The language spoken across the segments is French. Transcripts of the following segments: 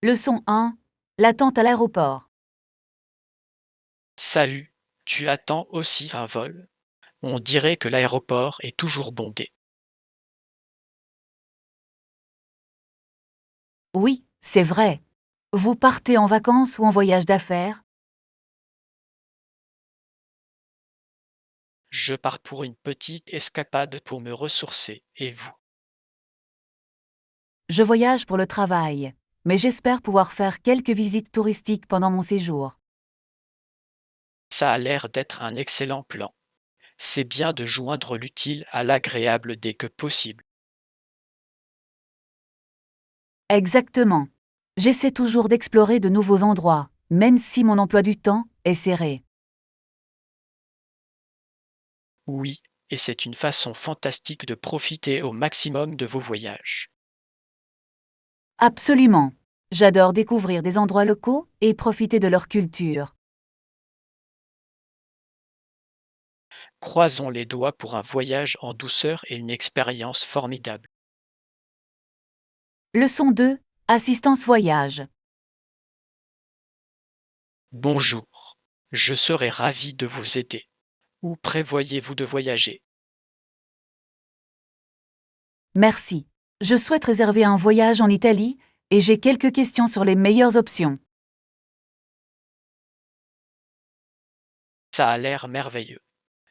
Leçon 1. L'attente à l'aéroport. Salut, tu attends aussi un vol? On dirait que l'aéroport est toujours bondé. Oui, c'est vrai. Vous partez en vacances ou en voyage d'affaires? Je pars pour une petite escapade pour me ressourcer. Et vous? Je voyage pour le travail, mais j'espère pouvoir faire quelques visites touristiques pendant mon séjour. Ça a l'air d'être un excellent plan. C'est bien de joindre l'utile à l'agréable dès que possible. Exactement. J'essaie toujours d'explorer de nouveaux endroits, même si mon emploi du temps est serré. Oui, et c'est une façon fantastique de profiter au maximum de vos voyages. Absolument. J'adore découvrir des endroits locaux et profiter de leur culture. Croisons les doigts pour un voyage en douceur et une expérience formidable. Leçon 2. Assistance voyage. Bonjour, je serai ravi de vous aider. Où prévoyez-vous de voyager? Merci. Je souhaite réserver un voyage en Italie et j'ai quelques questions sur les meilleures options. Ça a l'air merveilleux.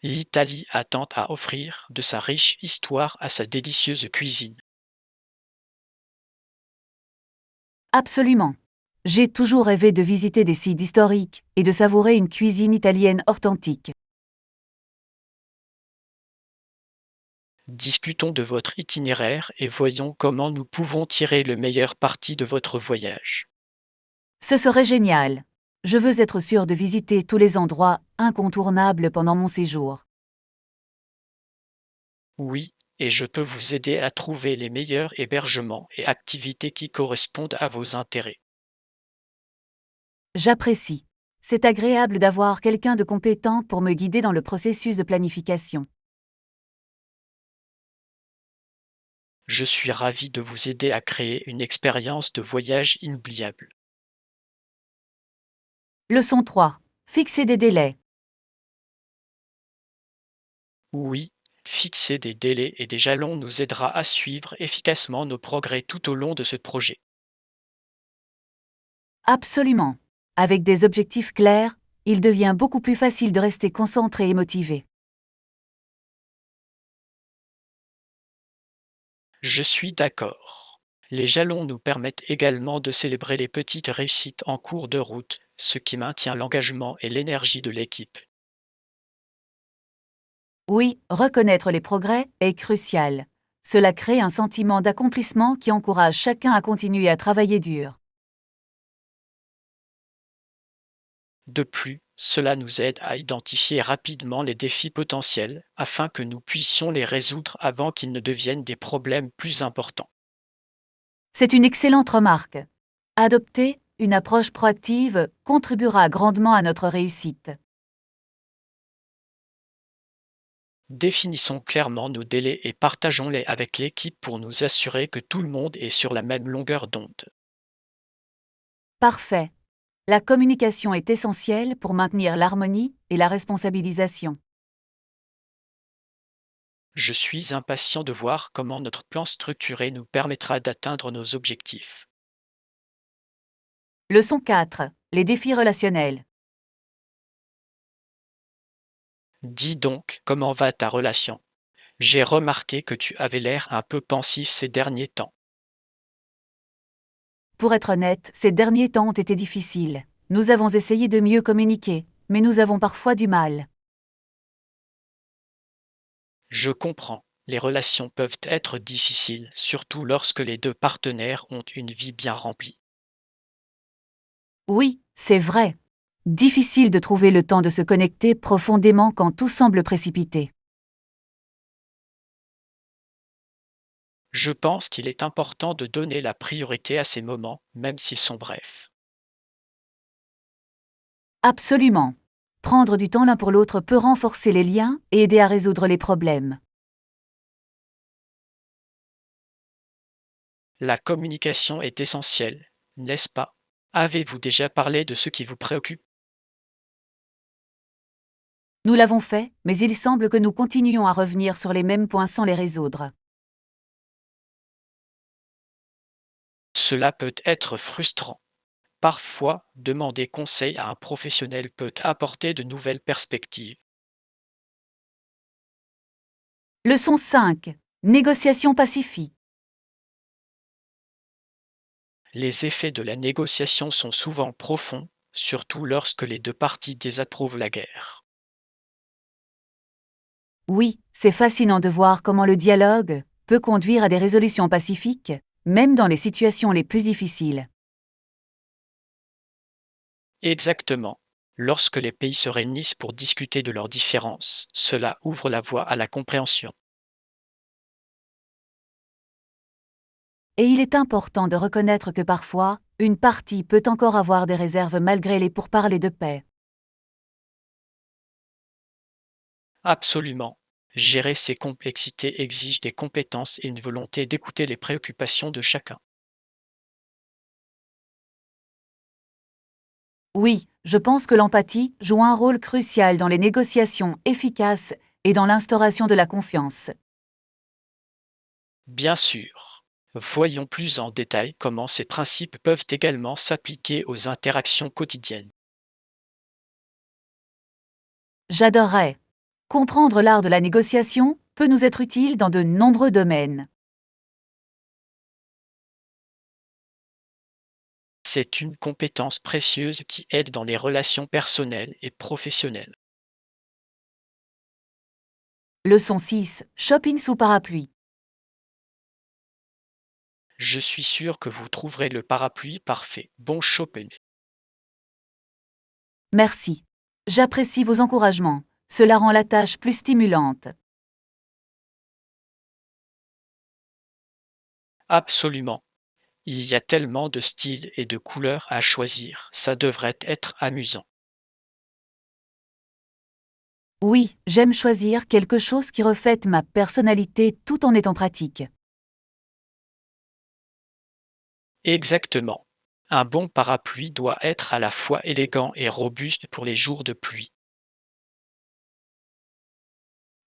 L'Italie a tant à offrir de sa riche histoire à sa délicieuse cuisine. Absolument. J'ai toujours rêvé de visiter des sites historiques et de savourer une cuisine italienne authentique. Discutons de votre itinéraire et voyons comment nous pouvons tirer le meilleur parti de votre voyage. Ce serait génial. Je veux être sûre de visiter tous les endroits incontournables pendant mon séjour. Oui, et je peux vous aider à trouver les meilleurs hébergements et activités qui correspondent à vos intérêts. J'apprécie. C'est agréable d'avoir quelqu'un de compétent pour me guider dans le processus de planification. Je suis ravi de vous aider à créer une expérience de voyage inoubliable. Leçon 3. Fixer des délais. Oui, fixer des délais et des jalons nous aidera à suivre efficacement nos progrès tout au long de ce projet. Absolument. Avec des objectifs clairs, il devient beaucoup plus facile de rester concentré et motivé. Je suis d'accord. Les jalons nous permettent également de célébrer les petites réussites en cours de route, ce qui maintient l'engagement et l'énergie de l'équipe. Oui, reconnaître les progrès est crucial. Cela crée un sentiment d'accomplissement qui encourage chacun à continuer à travailler dur. De plus, cela nous aide à identifier rapidement les défis potentiels afin que nous puissions les résoudre avant qu'ils ne deviennent des problèmes plus importants. C'est une excellente remarque. Adopter une approche proactive contribuera grandement à notre réussite. Définissons clairement nos délais et partageons-les avec l'équipe pour nous assurer que tout le monde est sur la même longueur d'onde. Parfait. La communication est essentielle pour maintenir l'harmonie et la responsabilisation. Je suis impatient de voir comment notre plan structuré nous permettra d'atteindre nos objectifs. Leçon 4. Les défis relationnels. Dis donc, comment va ta relation? J'ai remarqué que tu avais l'air un peu pensif ces derniers temps. Pour être honnête, ces derniers temps ont été difficiles. Nous avons essayé de mieux communiquer, mais nous avons parfois du mal. Je comprends, les relations peuvent être difficiles, surtout lorsque les deux partenaires ont une vie bien remplie. Oui, c'est vrai. Difficile de trouver le temps de se connecter profondément quand tout semble précipité. Je pense qu'il est important de donner la priorité à ces moments, même s'ils sont brefs. Absolument. Prendre du temps l'un pour l'autre peut renforcer les liens et aider à résoudre les problèmes. La communication est essentielle, n'est-ce pas? Avez-vous déjà parlé de ce qui vous préoccupe? Nous l'avons fait, mais il semble que nous continuions à revenir sur les mêmes points sans les résoudre. Cela peut être frustrant. Parfois, demander conseil à un professionnel peut apporter de nouvelles perspectives. Leçon 5. Négociation pacifique. Les effets de la négociation sont souvent profonds, surtout lorsque les deux parties désapprouvent la guerre. Oui, c'est fascinant de voir comment le dialogue peut conduire à des résolutions pacifiques, même dans les situations les plus difficiles. Exactement. Lorsque les pays se réunissent pour discuter de leurs différences, cela ouvre la voie à la compréhension. Et il est important de reconnaître que parfois, une partie peut encore avoir des réserves malgré les pourparlers de paix. Absolument. Gérer ces complexités exige des compétences et une volonté d'écouter les préoccupations de chacun. Oui, je pense que l'empathie joue un rôle crucial dans les négociations efficaces et dans l'instauration de la confiance. Bien sûr. Voyons plus en détail comment ces principes peuvent également s'appliquer aux interactions quotidiennes. J'adorerais. Comprendre l'art de la négociation peut nous être utile dans de nombreux domaines. C'est une compétence précieuse qui aide dans les relations personnelles et professionnelles. Leçon 6. Shopping sous parapluie. Je suis sûr que vous trouverez le parapluie parfait. Bon shopping. Merci. J'apprécie vos encouragements. Cela rend la tâche plus stimulante. Absolument. Il y a tellement de styles et de couleurs à choisir, ça devrait être amusant. Oui, j'aime choisir quelque chose qui reflète ma personnalité tout en étant pratique. Exactement. Un bon parapluie doit être à la fois élégant et robuste pour les jours de pluie.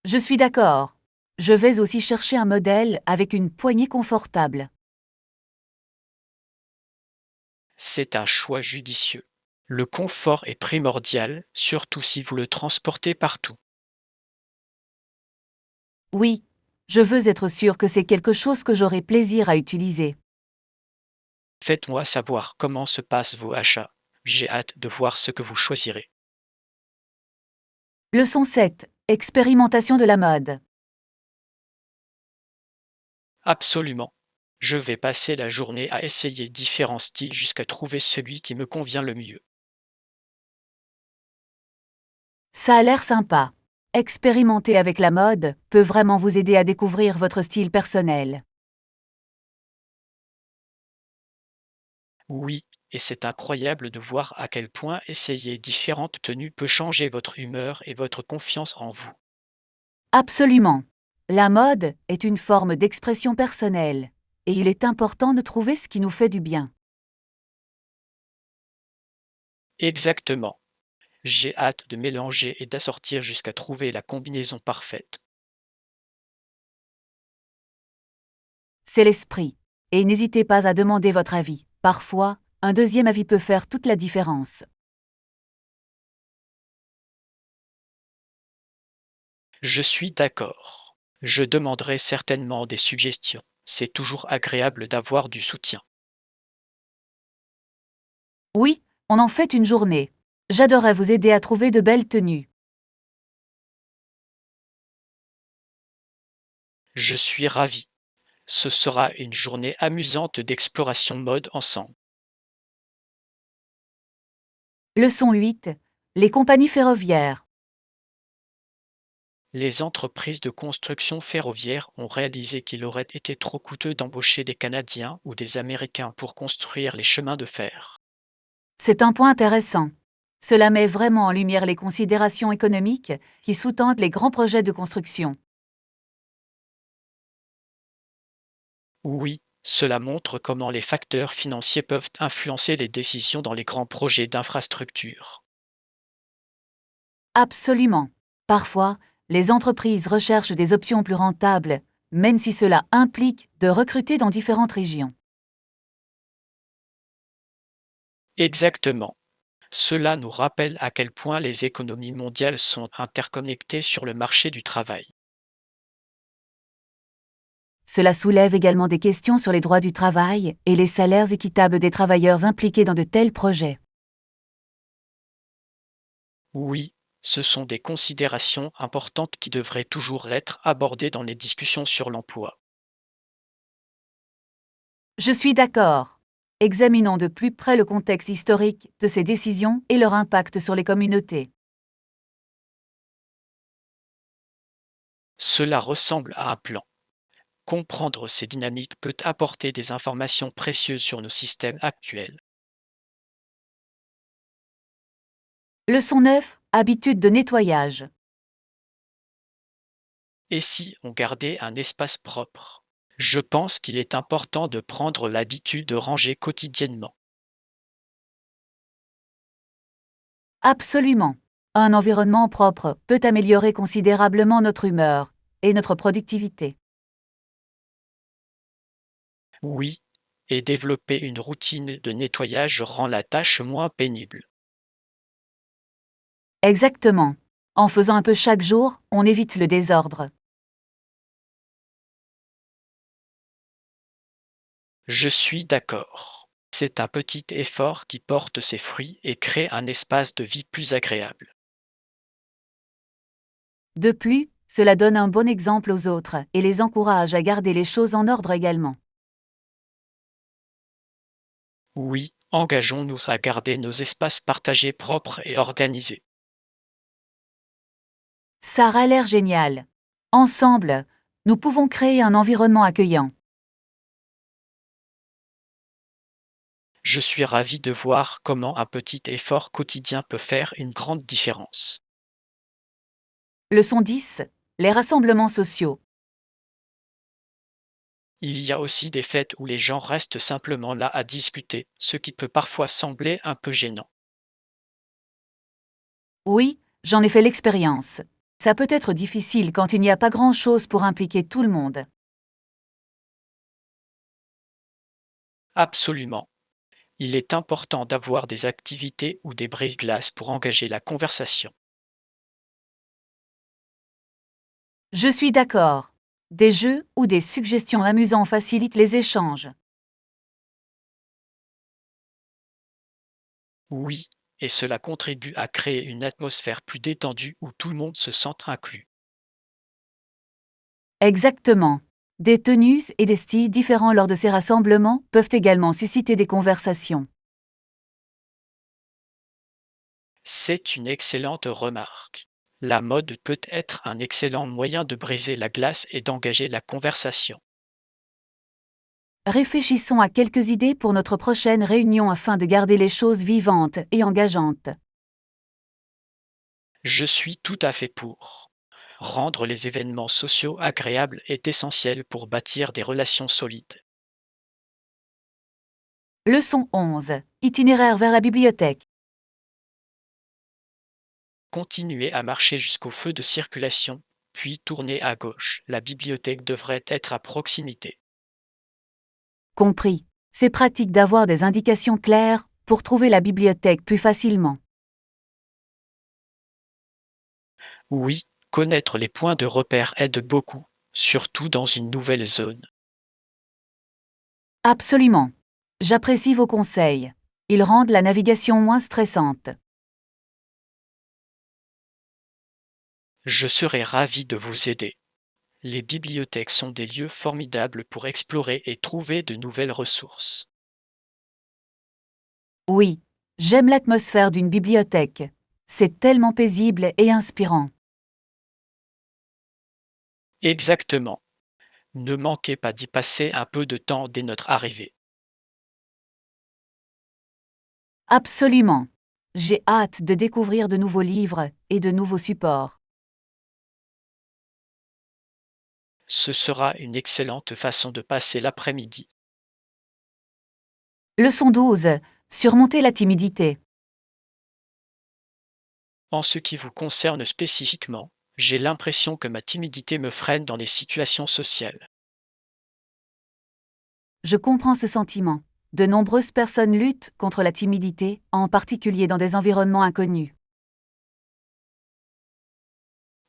Je suis d'accord. Je vais aussi chercher un modèle avec une poignée confortable. C'est un choix judicieux. Le confort est primordial, surtout si vous le transportez partout. Oui, je veux être sûr que c'est quelque chose que j'aurai plaisir à utiliser. Faites-moi savoir comment se passent vos achats. J'ai hâte de voir ce que vous choisirez. Leçon 7. Expérimentation de la mode. Absolument. Je vais passer la journée à essayer différents styles jusqu'à trouver celui qui me convient le mieux. Ça a l'air sympa. Expérimenter avec la mode peut vraiment vous aider à découvrir votre style personnel. Oui, et c'est incroyable de voir à quel point essayer différentes tenues peut changer votre humeur et votre confiance en vous. Absolument. La mode est une forme d'expression personnelle, et il est important de trouver ce qui nous fait du bien. Exactement. J'ai hâte de mélanger et d'assortir jusqu'à trouver la combinaison parfaite. C'est l'esprit. Et n'hésitez pas à demander votre avis. Parfois, un deuxième avis peut faire toute la différence. Je suis d'accord. Je demanderai certainement des suggestions. C'est toujours agréable d'avoir du soutien. Oui, on en fait une journée. J'adorerais vous aider à trouver de belles tenues. Je suis ravi. Ce sera une journée amusante d'exploration mode ensemble. Leçon 8. Les compagnies ferroviaires. Les entreprises de construction ferroviaire ont réalisé qu'il aurait été trop coûteux d'embaucher des Canadiens ou des Américains pour construire les chemins de fer. C'est un point intéressant. Cela met vraiment en lumière les considérations économiques qui sous-tendent les grands projets de construction. Oui, Cela montre comment les facteurs financiers peuvent influencer les décisions dans les grands projets d'infrastructure. Absolument. Parfois, les entreprises recherchent des options plus rentables, même si cela implique de recruter dans différentes régions. Exactement. Cela nous rappelle à quel point les économies mondiales sont interconnectées sur le marché du travail. Cela soulève également des questions sur les droits du travail et les salaires équitables des travailleurs impliqués dans de tels projets. Oui, ce sont des considérations importantes qui devraient toujours être abordées dans les discussions sur l'emploi. Je suis d'accord. Examinons de plus près le contexte historique de ces décisions et leur impact sur les communautés. Cela ressemble à un plan. Comprendre ces dynamiques peut apporter des informations précieuses sur nos systèmes actuels. Leçon 9. Habitude de nettoyage. Et si on gardait un espace propre? Je pense qu'il est important de prendre l'habitude de ranger quotidiennement. Absolument. Un environnement propre peut améliorer considérablement notre humeur et notre productivité. Oui, et développer une routine de nettoyage rend la tâche moins pénible. Exactement. En faisant un peu chaque jour, on évite le désordre. Je suis d'accord. C'est un petit effort qui porte ses fruits et crée un espace de vie plus agréable. De plus, cela donne un bon exemple aux autres et les encourage à garder les choses en ordre également. Oui, engageons-nous à garder nos espaces partagés propres et organisés. Ça a l'air génial. Ensemble, nous pouvons créer un environnement accueillant. Je suis ravi de voir comment un petit effort quotidien peut faire une grande différence. Leçon 10. Les rassemblements sociaux. Il y a aussi des fêtes où les gens restent simplement là à discuter, ce qui peut parfois sembler un peu gênant. Oui, j'en ai fait l'expérience. Ça peut être difficile quand il n'y a pas grand-chose pour impliquer tout le monde. Absolument. Il est important d'avoir des activités ou des brise-glaces pour engager la conversation. Je suis d'accord. Des jeux ou des suggestions amusants facilitent les échanges. Oui, et cela contribue à créer une atmosphère plus détendue où tout le monde se sent inclus. Exactement. Des tenues et des styles différents lors de ces rassemblements peuvent également susciter des conversations. C'est une excellente remarque. La mode peut être un excellent moyen de briser la glace et d'engager la conversation. Réfléchissons à quelques idées pour notre prochaine réunion afin de garder les choses vivantes et engageantes. Je suis tout à fait pour. Rendre les événements sociaux agréables est essentiel pour bâtir des relations solides. Leçon 11. Itinéraire vers la bibliothèque. Continuez à marcher jusqu'au feu de circulation, puis tournez à gauche. La bibliothèque devrait être à proximité. Compris. C'est pratique d'avoir des indications claires pour trouver la bibliothèque plus facilement. Oui, connaître les points de repère aide beaucoup, surtout dans une nouvelle zone. Absolument. J'apprécie vos conseils. Ils rendent la navigation moins stressante. Je serai ravi de vous aider. Les bibliothèques sont des lieux formidables pour explorer et trouver de nouvelles ressources. Oui, j'aime l'atmosphère d'une bibliothèque. C'est tellement paisible et inspirant. Exactement. Ne manquez pas d'y passer un peu de temps dès notre arrivée. Absolument. J'ai hâte de découvrir de nouveaux livres et de nouveaux supports. Ce sera une excellente façon de passer l'après-midi. Leçon 12. Surmonter la timidité. En ce qui vous concerne spécifiquement, j'ai l'impression que ma timidité me freine dans les situations sociales. Je comprends ce sentiment. De nombreuses personnes luttent contre la timidité, en particulier dans des environnements inconnus.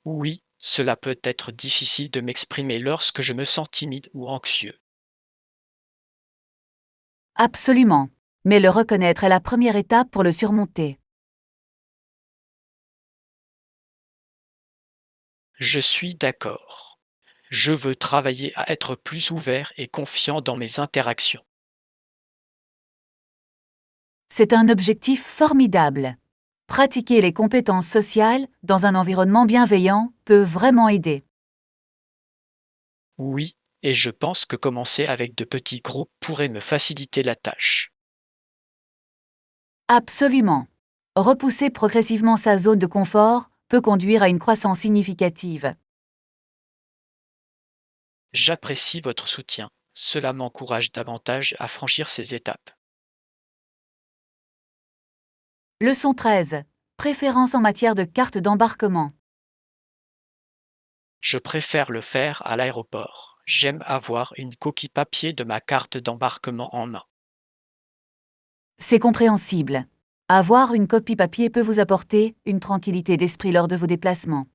Oui, cela peut être difficile de m'exprimer lorsque je me sens timide ou anxieux. Absolument. Mais le reconnaître est la première étape pour le surmonter. Je suis d'accord. Je veux travailler à être plus ouvert et confiant dans mes interactions. C'est un objectif formidable. Pratiquer les compétences sociales dans un environnement bienveillant peut vraiment aider. Oui, et je pense que commencer avec de petits groupes pourrait me faciliter la tâche. Absolument. Repousser progressivement sa zone de confort peut conduire à une croissance significative. J'apprécie votre soutien. Cela m'encourage davantage à franchir ces étapes. Leçon 13. Préférence en matière de carte d'embarquement. Je préfère le faire à l'aéroport. J'aime avoir une copie papier de ma carte d'embarquement en main. C'est compréhensible. Avoir une copie papier peut vous apporter une tranquillité d'esprit lors de vos déplacements.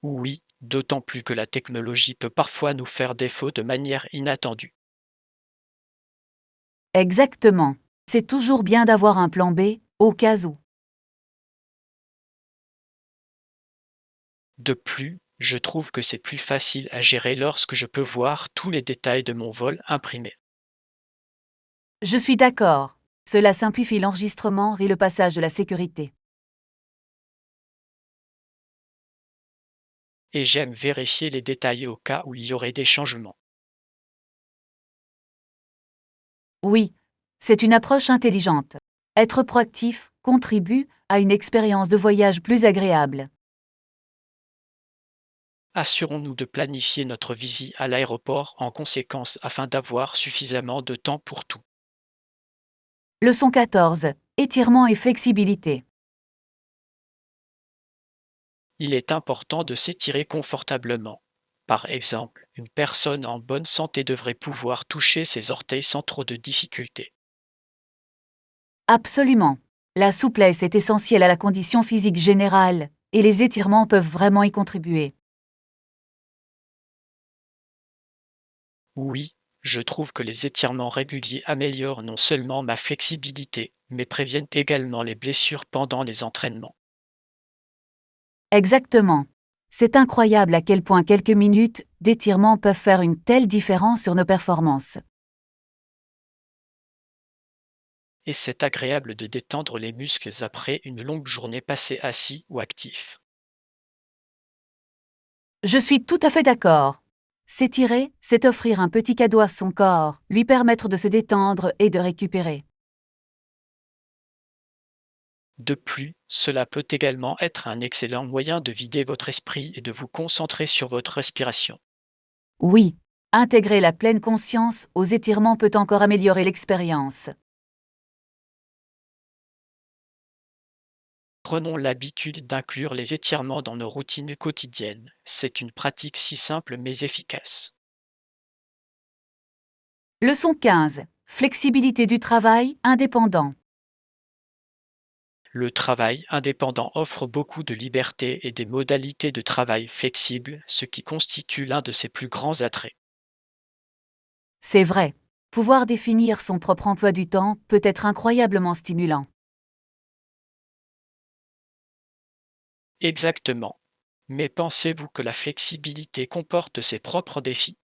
Oui, d'autant plus que la technologie peut parfois nous faire défaut de manière inattendue. Exactement. C'est toujours bien d'avoir un plan B, au cas où. De plus, je trouve que c'est plus facile à gérer lorsque je peux voir tous les détails de mon vol imprimés. Je suis d'accord. Cela simplifie l'enregistrement et le passage de la sécurité. Et j'aime vérifier les détails au cas où il y aurait des changements. Oui, c'est une approche intelligente. Être proactif contribue à une expérience de voyage plus agréable. Assurons-nous de planifier notre visite à l'aéroport en conséquence afin d'avoir suffisamment de temps pour tout. Leçon 14. Étirement et flexibilité. Il est important de s'étirer confortablement. Par exemple, une personne en bonne santé devrait pouvoir toucher ses orteils sans trop de difficultés. Absolument. La souplesse est essentielle à la condition physique générale, et les étirements peuvent vraiment y contribuer. Oui, je trouve que les étirements réguliers améliorent non seulement ma flexibilité, mais préviennent également les blessures pendant les entraînements. Exactement. C'est incroyable à quel point quelques minutes d'étirement peuvent faire une telle différence sur nos performances. Et c'est agréable de détendre les muscles après une longue journée passée assis ou actif. Je suis tout à fait d'accord. S'étirer, c'est offrir un petit cadeau à son corps, lui permettre de se détendre et de récupérer. De plus, cela peut également être un excellent moyen de vider votre esprit et de vous concentrer sur votre respiration. Oui, intégrer la pleine conscience aux étirements peut encore améliorer l'expérience. Prenons l'habitude d'inclure les étirements dans nos routines quotidiennes. C'est une pratique si simple mais efficace. Leçon 15. Flexibilité du travail indépendant. Le travail indépendant offre beaucoup de liberté et des modalités de travail flexibles, ce qui constitue l'un de ses plus grands attraits. C'est vrai. Pouvoir définir son propre emploi du temps peut être incroyablement stimulant. Exactement. Mais pensez-vous que la flexibilité comporte ses propres défis?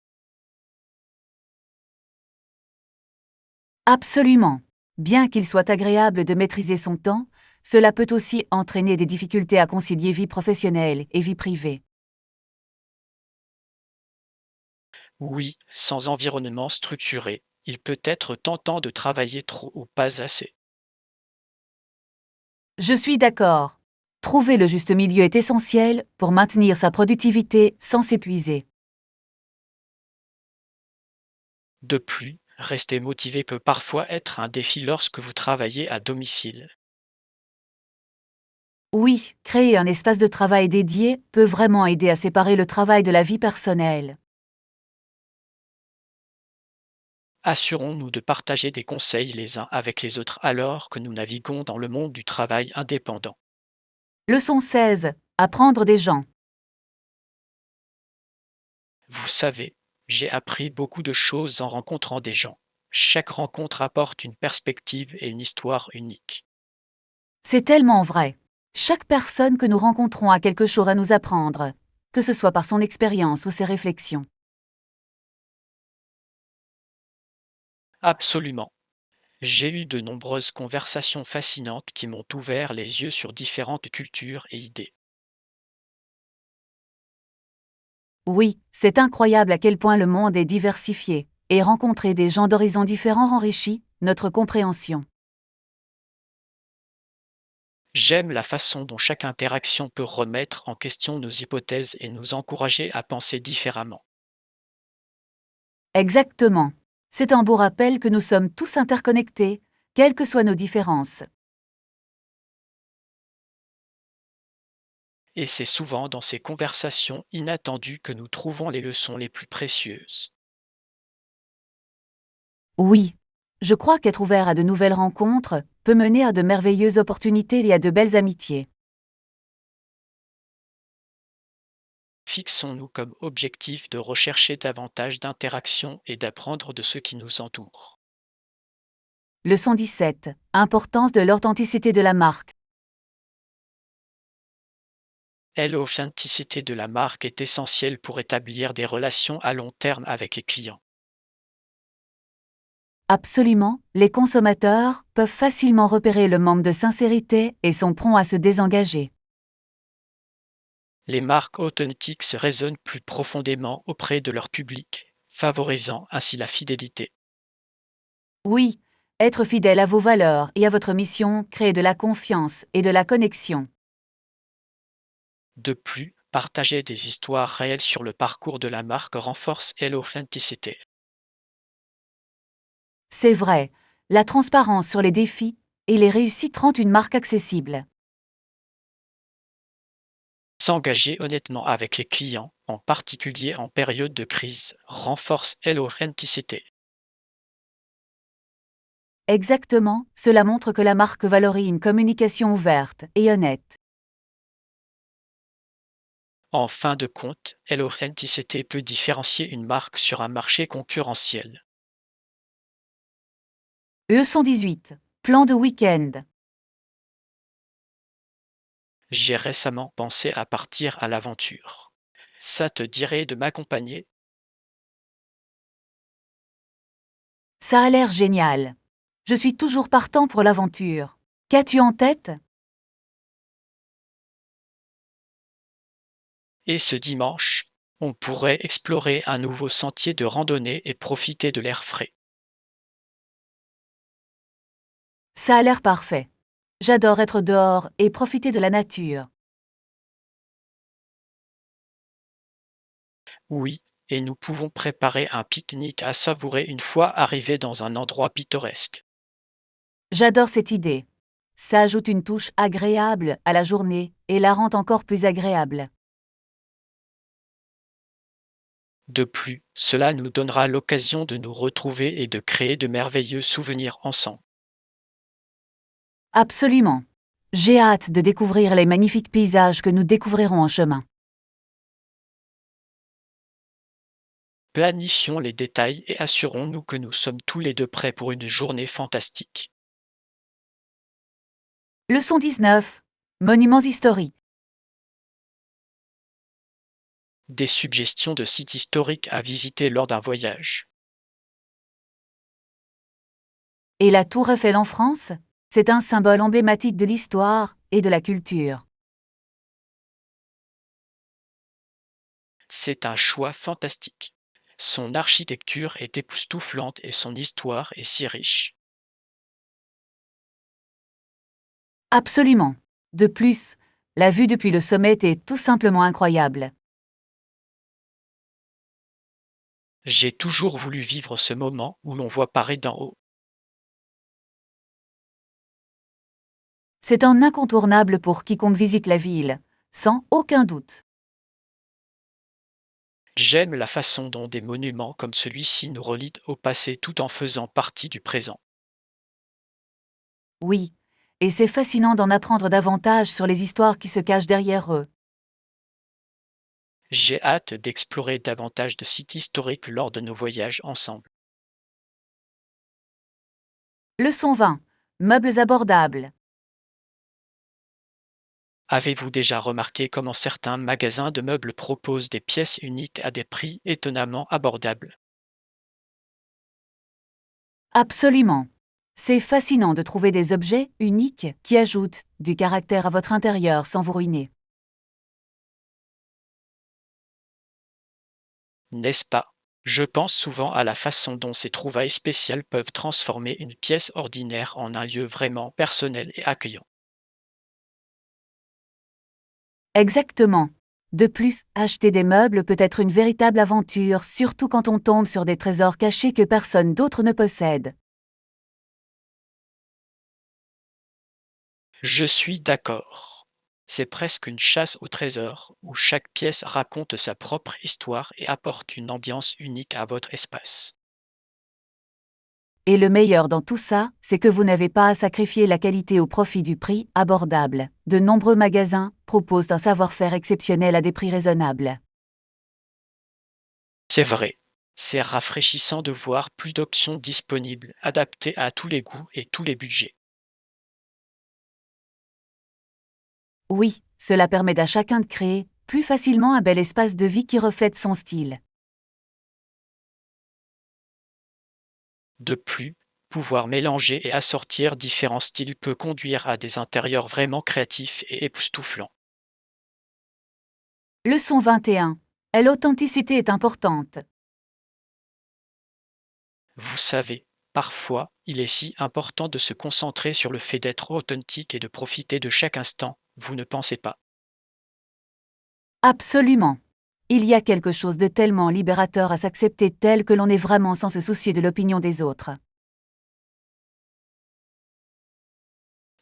Absolument. Bien qu'il soit agréable de maîtriser son temps, cela peut aussi entraîner des difficultés à concilier vie professionnelle et vie privée. Oui, sans environnement structuré, il peut être tentant de travailler trop ou pas assez. Je suis d'accord. Trouver le juste milieu est essentiel pour maintenir sa productivité sans s'épuiser. De plus, rester motivé peut parfois être un défi lorsque vous travaillez à domicile. Oui, créer un espace de travail dédié peut vraiment aider à séparer le travail de la vie personnelle. Assurons-nous de partager des conseils les uns avec les autres alors que nous naviguons dans le monde du travail indépendant. Leçon 16. Apprendre des gens. Vous savez, j'ai appris beaucoup de choses en rencontrant des gens. Chaque rencontre apporte une perspective et une histoire unique. C'est tellement vrai. Chaque personne que nous rencontrons a quelque chose à nous apprendre, que ce soit par son expérience ou ses réflexions. Absolument. J'ai eu de nombreuses conversations fascinantes qui m'ont ouvert les yeux sur différentes cultures et idées. Oui, c'est incroyable à quel point le monde est diversifié, et rencontrer des gens d'horizons différents enrichit notre compréhension. J'aime la façon dont chaque interaction peut remettre en question nos hypothèses et nous encourager à penser différemment. Exactement. C'est un beau rappel que nous sommes tous interconnectés, quelles que soient nos différences. Et c'est souvent dans ces conversations inattendues que nous trouvons les leçons les plus précieuses. Oui, je crois qu'être ouvert à de nouvelles rencontres peut mener à de merveilleuses opportunités et à de belles amitiés. Fixons-nous comme objectif de rechercher davantage d'interactions et d'apprendre de ceux qui nous entourent. Leçon 17. Importance de l'authenticité de la marque. L'authenticité de la marque est essentielle pour établir des relations à long terme avec les clients. Absolument, les consommateurs peuvent facilement repérer le manque de sincérité et sont prompts à se désengager. Les marques authentiques se résonnent plus profondément auprès de leur public, favorisant ainsi la fidélité. Oui, être fidèle à vos valeurs et à votre mission crée de la confiance et de la connexion. De plus, partager des histoires réelles sur le parcours de la marque renforce l'authenticité. C'est vrai, la transparence sur les défis et les réussites rend une marque accessible. S'engager honnêtement avec les clients, en particulier en période de crise, renforce l'authenticité. Exactement, cela montre que la marque valorise une communication ouverte et honnête. En fin de compte, l'authenticité peut différencier une marque sur un marché concurrentiel. Leçon 18. Plan de week-end. J'ai récemment pensé à partir à l'aventure. Ça te dirait de m'accompagner? Ça a l'air génial. Je suis toujours partant pour l'aventure. Qu'as-tu en tête? Et ce dimanche, on pourrait explorer un nouveau sentier de randonnée et profiter de l'air frais. Ça a l'air parfait. J'adore être dehors et profiter de la nature. Oui, et nous pouvons préparer un pique-nique à savourer une fois arrivés dans un endroit pittoresque. J'adore cette idée. Ça ajoute une touche agréable à la journée et la rend encore plus agréable. De plus, cela nous donnera l'occasion de nous retrouver et de créer de merveilleux souvenirs ensemble. Absolument. J'ai hâte de découvrir les magnifiques paysages que nous découvrirons en chemin. Planifions les détails et assurons-nous que nous sommes tous les deux prêts pour une journée fantastique. Leçon 19. Monuments historiques. Des suggestions de sites historiques à visiter lors d'un voyage. Et la Tour Eiffel en France? C'est un symbole emblématique de l'histoire et de la culture. C'est un choix fantastique. Son architecture est époustouflante et son histoire est si riche. Absolument. De plus, la vue depuis le sommet est tout simplement incroyable. J'ai toujours voulu vivre ce moment où l'on voit Paris d'en haut. C'est un incontournable pour quiconque visite la ville, sans aucun doute. J'aime la façon dont des monuments comme celui-ci nous relient au passé tout en faisant partie du présent. Oui, et c'est fascinant d'en apprendre davantage sur les histoires qui se cachent derrière eux. J'ai hâte d'explorer davantage de sites historiques lors de nos voyages ensemble. Leçon 20. Meubles abordables. Avez-vous déjà remarqué comment certains magasins de meubles proposent des pièces uniques à des prix étonnamment abordables? Absolument. C'est fascinant de trouver des objets uniques qui ajoutent du caractère à votre intérieur sans vous ruiner. N'est-ce pas? Je pense souvent à la façon dont ces trouvailles spéciales peuvent transformer une pièce ordinaire en un lieu vraiment personnel et accueillant. Exactement. De plus, acheter des meubles peut être une véritable aventure, surtout quand on tombe sur des trésors cachés que personne d'autre ne possède. Je suis d'accord. C'est presque une chasse au trésor où chaque pièce raconte sa propre histoire et apporte une ambiance unique à votre espace. Et le meilleur dans tout ça, c'est que vous n'avez pas à sacrifier la qualité au profit du prix abordable. De nombreux magasins proposent un savoir-faire exceptionnel à des prix raisonnables. C'est vrai. C'est rafraîchissant de voir plus d'options disponibles, adaptées à tous les goûts et tous les budgets. Oui, cela permet à chacun de créer plus facilement un bel espace de vie qui reflète son style. De plus, pouvoir mélanger et assortir différents styles peut conduire à des intérieurs vraiment créatifs et époustouflants. Leçon 21. L'authenticité est importante. Vous savez, parfois, il est si important de se concentrer sur le fait d'être authentique et de profiter de chaque instant, vous ne pensez pas? Absolument. Il y a quelque chose de tellement libérateur à s'accepter tel que l'on est vraiment sans se soucier de l'opinion des autres.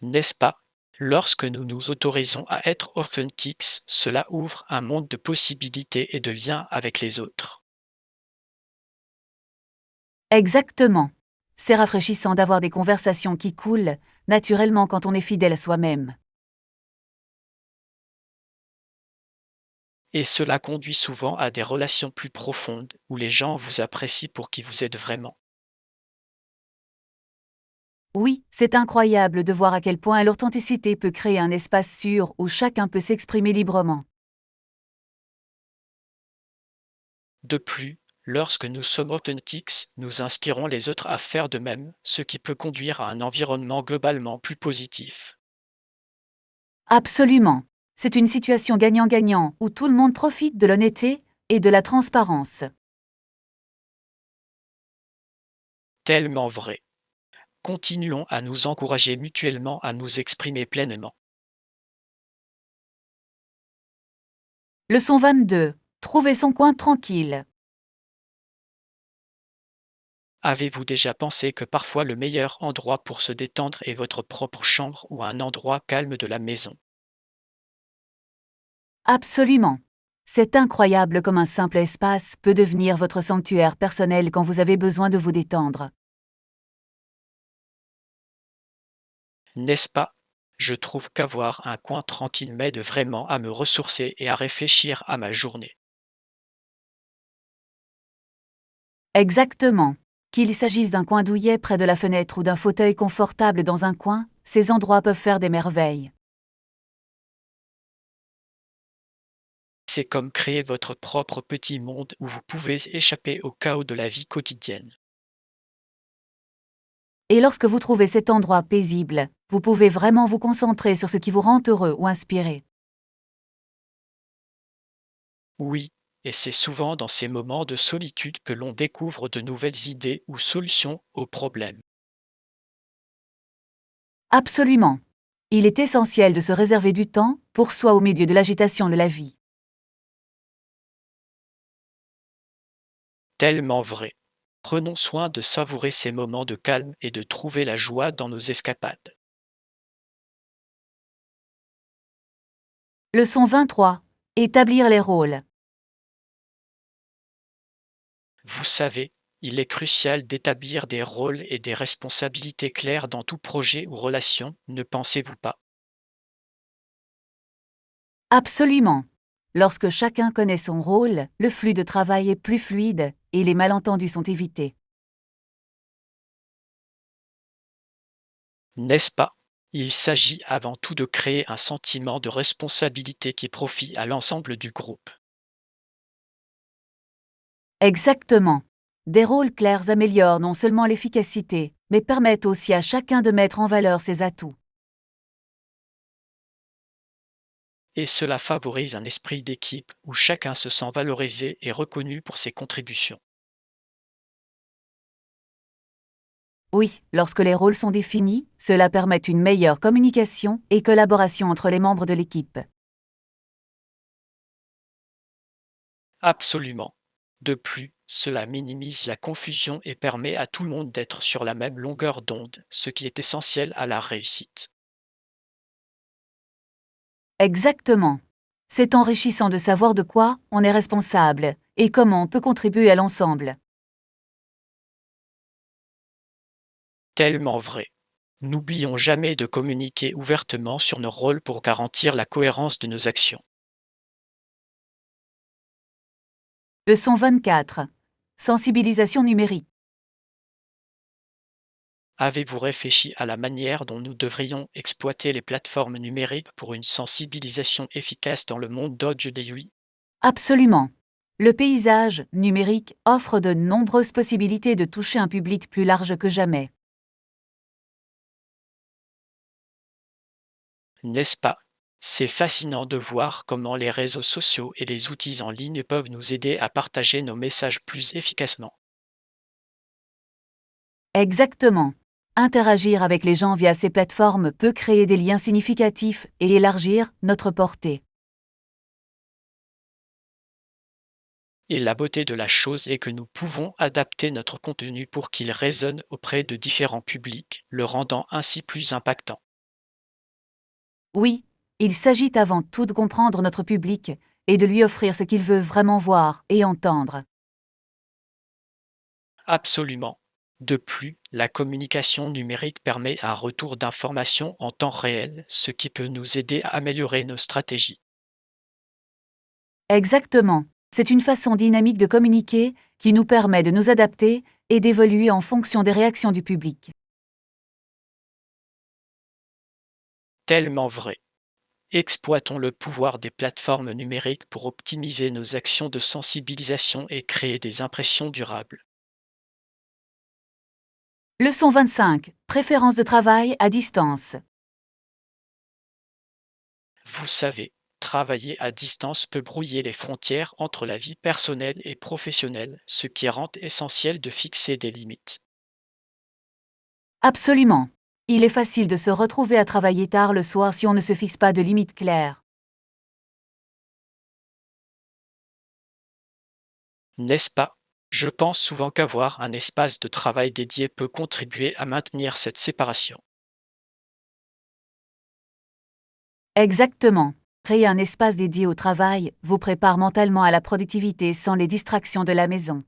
N'est-ce pas? Lorsque nous nous autorisons à être authentiques, cela ouvre un monde de possibilités et de liens avec les autres. Exactement. C'est rafraîchissant d'avoir des conversations qui coulent, naturellement quand on est fidèle à soi-même. Et cela conduit souvent à des relations plus profondes où les gens vous apprécient pour qui vous êtes vraiment. Oui, c'est incroyable de voir à quel point l'authenticité peut créer un espace sûr où chacun peut s'exprimer librement. De plus, lorsque nous sommes authentiques, nous inspirons les autres à faire de même, ce qui peut conduire à un environnement globalement plus positif. Absolument. C'est une situation gagnant-gagnant où tout le monde profite de l'honnêteté et de la transparence. Tellement vrai. Continuons à nous encourager mutuellement à nous exprimer pleinement. Leçon 22. Trouver son coin tranquille. Avez-vous déjà pensé que parfois le meilleur endroit pour se détendre est votre propre chambre ou un endroit calme de la maison? Absolument. C'est incroyable comme un simple espace peut devenir votre sanctuaire personnel quand vous avez besoin de vous détendre. N'est-ce pas? Je trouve qu'avoir un coin tranquille m'aide vraiment à me ressourcer et à réfléchir à ma journée. Exactement. Qu'il s'agisse d'un coin douillet près de la fenêtre ou d'un fauteuil confortable dans un coin, ces endroits peuvent faire des merveilles. C'est comme créer votre propre petit monde où vous pouvez échapper au chaos de la vie quotidienne. Et lorsque vous trouvez cet endroit paisible, vous pouvez vraiment vous concentrer sur ce qui vous rend heureux ou inspiré. Oui, et c'est souvent dans ces moments de solitude que l'on découvre de nouvelles idées ou solutions aux problèmes. Absolument. Il est essentiel de se réserver du temps pour soi au milieu de l'agitation de la vie. Tellement vrai. Prenons soin de savourer ces moments de calme et de trouver la joie dans nos escapades. Leçon 23. Établir les rôles. Vous savez, il est crucial d'établir des rôles et des responsabilités claires dans tout projet ou relation, ne pensez-vous pas? Absolument. Lorsque chacun connaît son rôle, le flux de travail est plus fluide et les malentendus sont évités. N'est-ce pas? Il s'agit avant tout de créer un sentiment de responsabilité qui profite à l'ensemble du groupe. Exactement. Des rôles clairs améliorent non seulement l'efficacité, mais permettent aussi à chacun de mettre en valeur ses atouts. Et cela favorise un esprit d'équipe où chacun se sent valorisé et reconnu pour ses contributions. Oui, lorsque les rôles sont définis, cela permet une meilleure communication et collaboration entre les membres de l'équipe. Absolument. De plus, cela minimise la confusion et permet à tout le monde d'être sur la même longueur d'onde, ce qui est essentiel à la réussite. Exactement. C'est enrichissant de savoir de quoi on est responsable et comment on peut contribuer à l'ensemble. Tellement vrai. N'oublions jamais de communiquer ouvertement sur nos rôles pour garantir la cohérence de nos actions. Leçon 24. Sensibilisation numérique. Avez-vous réfléchi à la manière dont nous devrions exploiter les plateformes numériques pour une sensibilisation efficace dans le monde d'aujourd'hui? Absolument. Le paysage numérique offre de nombreuses possibilités de toucher un public plus large que jamais. N'est-ce pas? C'est fascinant de voir comment les réseaux sociaux et les outils en ligne peuvent nous aider à partager nos messages plus efficacement. Exactement. Interagir avec les gens via ces plateformes peut créer des liens significatifs et élargir notre portée. Et la beauté de la chose est que nous pouvons adapter notre contenu pour qu'il résonne auprès de différents publics, le rendant ainsi plus impactant. Oui, il s'agit avant tout de comprendre notre public et de lui offrir ce qu'il veut vraiment voir et entendre. Absolument. De plus, la communication numérique permet un retour d'informations en temps réel, ce qui peut nous aider à améliorer nos stratégies. Exactement. C'est une façon dynamique de communiquer qui nous permet de nous adapter et d'évoluer en fonction des réactions du public. Tellement vrai. Exploitons le pouvoir des plateformes numériques pour optimiser nos actions de sensibilisation et créer des impressions durables. Leçon 25. Préférence de travail à distance. Vous savez, travailler à distance peut brouiller les frontières entre la vie personnelle et professionnelle, ce qui rend essentiel de fixer des limites. Absolument. Il est facile de se retrouver à travailler tard le soir si on ne se fixe pas de limites claires. N'est-ce pas? Je pense souvent qu'avoir un espace de travail dédié peut contribuer à maintenir cette séparation. Exactement. Créer un espace dédié au travail vous prépare mentalement à la productivité sans les distractions de la maison.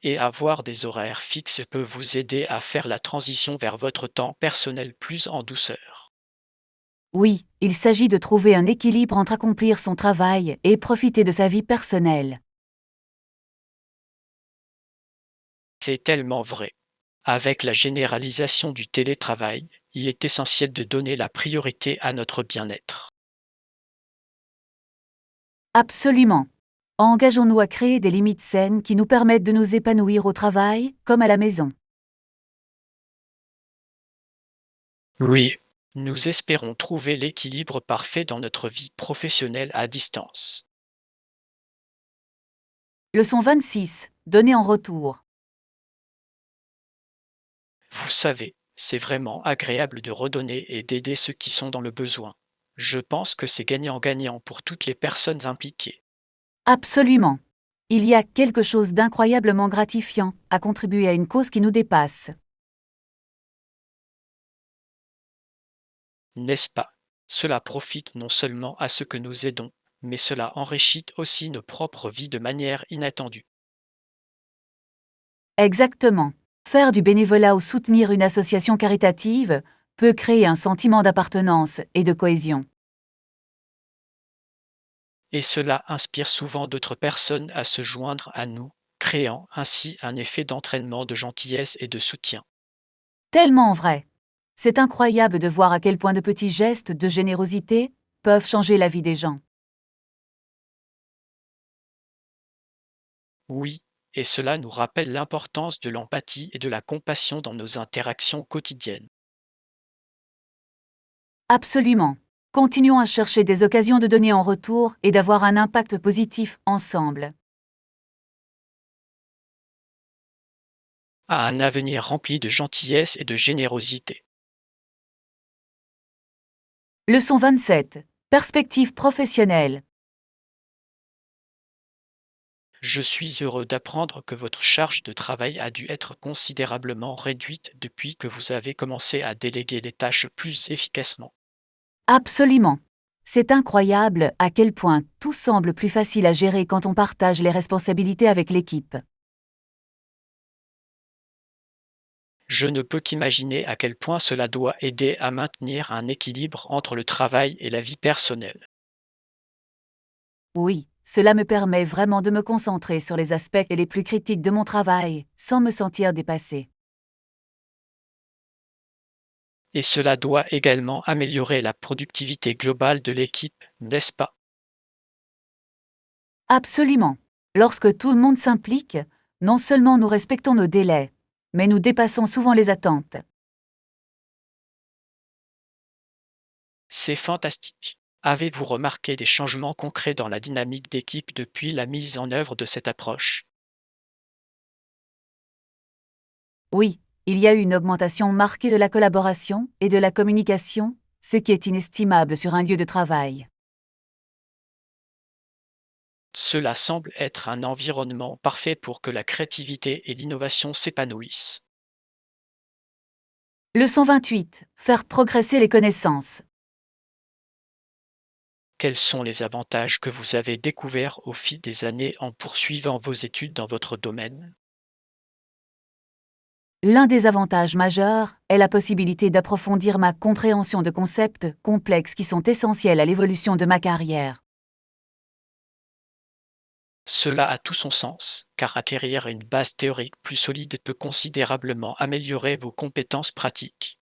Et avoir des horaires fixes peut vous aider à faire la transition vers votre temps personnel plus en douceur. Oui, il s'agit de trouver un équilibre entre accomplir son travail et profiter de sa vie personnelle. C'est tellement vrai. Avec la généralisation du télétravail, il est essentiel de donner la priorité à notre bien-être. Absolument. Engageons-nous à créer des limites saines qui nous permettent de nous épanouir au travail comme à la maison. Oui, nous espérons trouver l'équilibre parfait dans notre vie professionnelle à distance. Leçon 26. Donner en retour. Vous savez, c'est vraiment agréable de redonner et d'aider ceux qui sont dans le besoin. Je pense que c'est gagnant-gagnant pour toutes les personnes impliquées. Absolument. Il y a quelque chose d'incroyablement gratifiant à contribuer à une cause qui nous dépasse. N'est-ce pas? Cela profite non seulement à ceux que nous aidons, mais cela enrichit aussi nos propres vies de manière inattendue. Exactement. Faire du bénévolat ou soutenir une association caritative peut créer un sentiment d'appartenance et de cohésion. Et cela inspire souvent d'autres personnes à se joindre à nous, créant ainsi un effet d'entraînement de gentillesse et de soutien. Tellement vrai. C'est incroyable de voir à quel point de petits gestes de générosité peuvent changer la vie des gens. Oui, et cela nous rappelle l'importance de l'empathie et de la compassion dans nos interactions quotidiennes. Absolument. Continuons à chercher des occasions de donner en retour et d'avoir un impact positif ensemble. À un avenir rempli de gentillesse et de générosité. Leçon 27. Perspective professionnelle. Je suis heureux d'apprendre que votre charge de travail a dû être considérablement réduite depuis que vous avez commencé à déléguer les tâches plus efficacement. Absolument. C'est incroyable à quel point tout semble plus facile à gérer quand on partage les responsabilités avec l'équipe. Je ne peux qu'imaginer à quel point cela doit aider à maintenir un équilibre entre le travail et la vie personnelle. Oui, cela me permet vraiment de me concentrer sur les aspects les plus critiques de mon travail, sans me sentir dépassé. Et cela doit également améliorer la productivité globale de l'équipe, n'est-ce pas? Absolument. Lorsque tout le monde s'implique, non seulement nous respectons nos délais, mais nous dépassons souvent les attentes. C'est fantastique. Avez-vous remarqué des changements concrets dans la dynamique d'équipe depuis la mise en œuvre de cette approche? Oui, il y a eu une augmentation marquée de la collaboration et de la communication, ce qui est inestimable sur un lieu de travail. Cela semble être un environnement parfait pour que la créativité et l'innovation s'épanouissent. Leçon 28. Faire progresser les connaissances. Quels sont les avantages que vous avez découverts au fil des années en poursuivant vos études dans votre domaine? L'un des avantages majeurs est la possibilité d'approfondir ma compréhension de concepts complexes qui sont essentiels à l'évolution de ma carrière. Cela a tout son sens, car acquérir une base théorique plus solide peut considérablement améliorer vos compétences pratiques.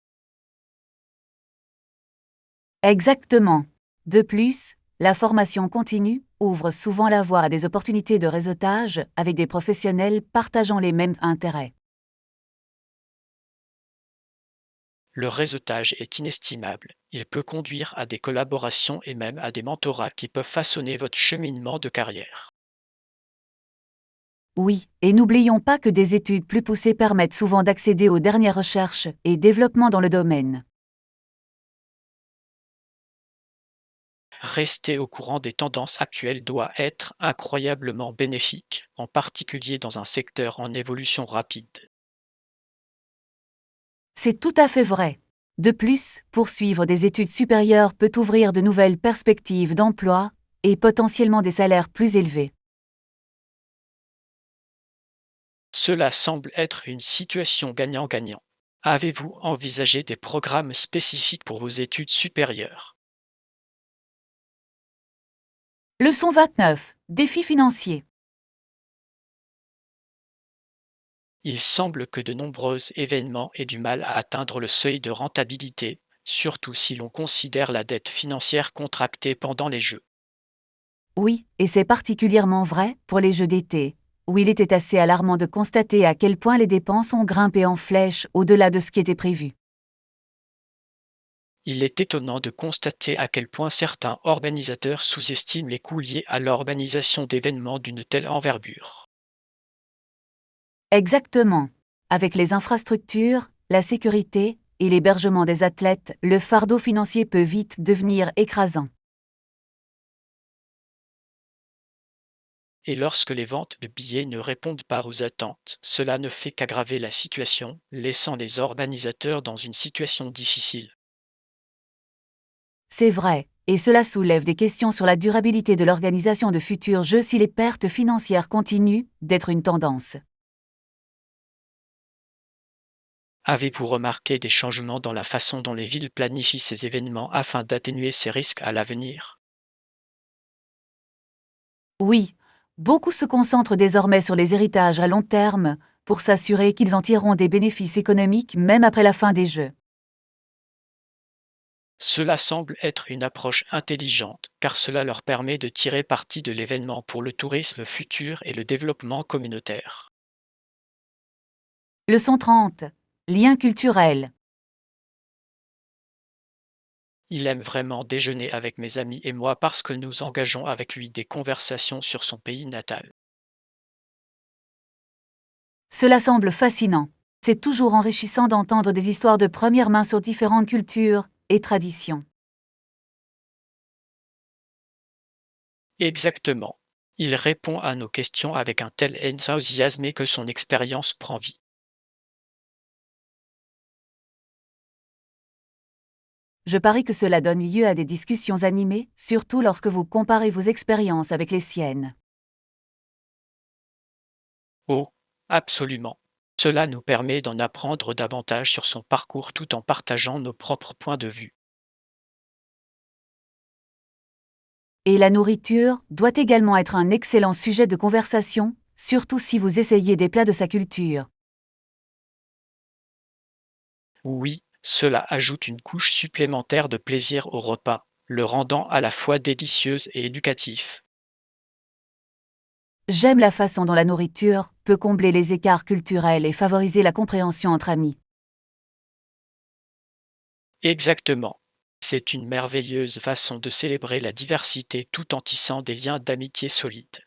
Exactement. De plus, la formation continue ouvre souvent la voie à des opportunités de réseautage avec des professionnels partageant les mêmes intérêts. Le réseautage est inestimable. Il peut conduire à des collaborations et même à des mentorats qui peuvent façonner votre cheminement de carrière. Oui, et n'oublions pas que des études plus poussées permettent souvent d'accéder aux dernières recherches et développements dans le domaine. Rester au courant des tendances actuelles doit être incroyablement bénéfique, en particulier dans un secteur en évolution rapide. C'est tout à fait vrai. De plus, poursuivre des études supérieures peut ouvrir de nouvelles perspectives d'emploi et potentiellement des salaires plus élevés. Cela semble être une situation gagnant-gagnant. Avez-vous envisagé des programmes spécifiques pour vos études supérieures? Leçon 29. Défis financiers. Il semble que de nombreux événements aient du mal à atteindre le seuil de rentabilité, surtout si l'on considère la dette financière contractée pendant les Jeux. Oui, et c'est particulièrement vrai pour les jeux d'été, où il était assez alarmant de constater à quel point les dépenses ont grimpé en flèche au-delà de ce qui était prévu. Il est étonnant de constater à quel point certains organisateurs sous-estiment les coûts liés à l'organisation d'événements d'une telle envergure. Exactement. Avec les infrastructures, la sécurité et l'hébergement des athlètes, le fardeau financier peut vite devenir écrasant. Et lorsque les ventes de billets ne répondent pas aux attentes, cela ne fait qu'aggraver la situation, laissant les organisateurs dans une situation difficile. C'est vrai, et cela soulève des questions sur la durabilité de l'organisation de futurs jeux si les pertes financières continuent d'être une tendance. Avez-vous remarqué des changements dans la façon dont les villes planifient ces événements afin d'atténuer ces risques à l'avenir? Oui, beaucoup se concentrent désormais sur les héritages à long terme pour s'assurer qu'ils en tireront des bénéfices économiques même après la fin des jeux. Cela semble être une approche intelligente, car cela leur permet de tirer parti de l'événement pour le tourisme futur et le développement communautaire. Leçon 30. Lien culturel. Il aime vraiment déjeuner avec mes amis et moi parce que nous engageons avec lui des conversations sur son pays natal. Cela semble fascinant. C'est toujours enrichissant d'entendre des histoires de première main sur différentes cultures et traditions. Exactement. Il répond à nos questions avec un tel enthousiasme que son expérience prend vie. Je parie que cela donne lieu à des discussions animées, surtout lorsque vous comparez vos expériences avec les siennes. Oh, absolument. Cela nous permet d'en apprendre davantage sur son parcours tout en partageant nos propres points de vue. Et la nourriture doit également être un excellent sujet de conversation, surtout si vous essayez des plats de sa culture. Oui, cela ajoute une couche supplémentaire de plaisir au repas, le rendant à la fois délicieux et éducatif. J'aime la façon dont la nourriture peut combler les écarts culturels et favoriser la compréhension entre amis. Exactement. C'est une merveilleuse façon de célébrer la diversité tout en tissant des liens d'amitié solides.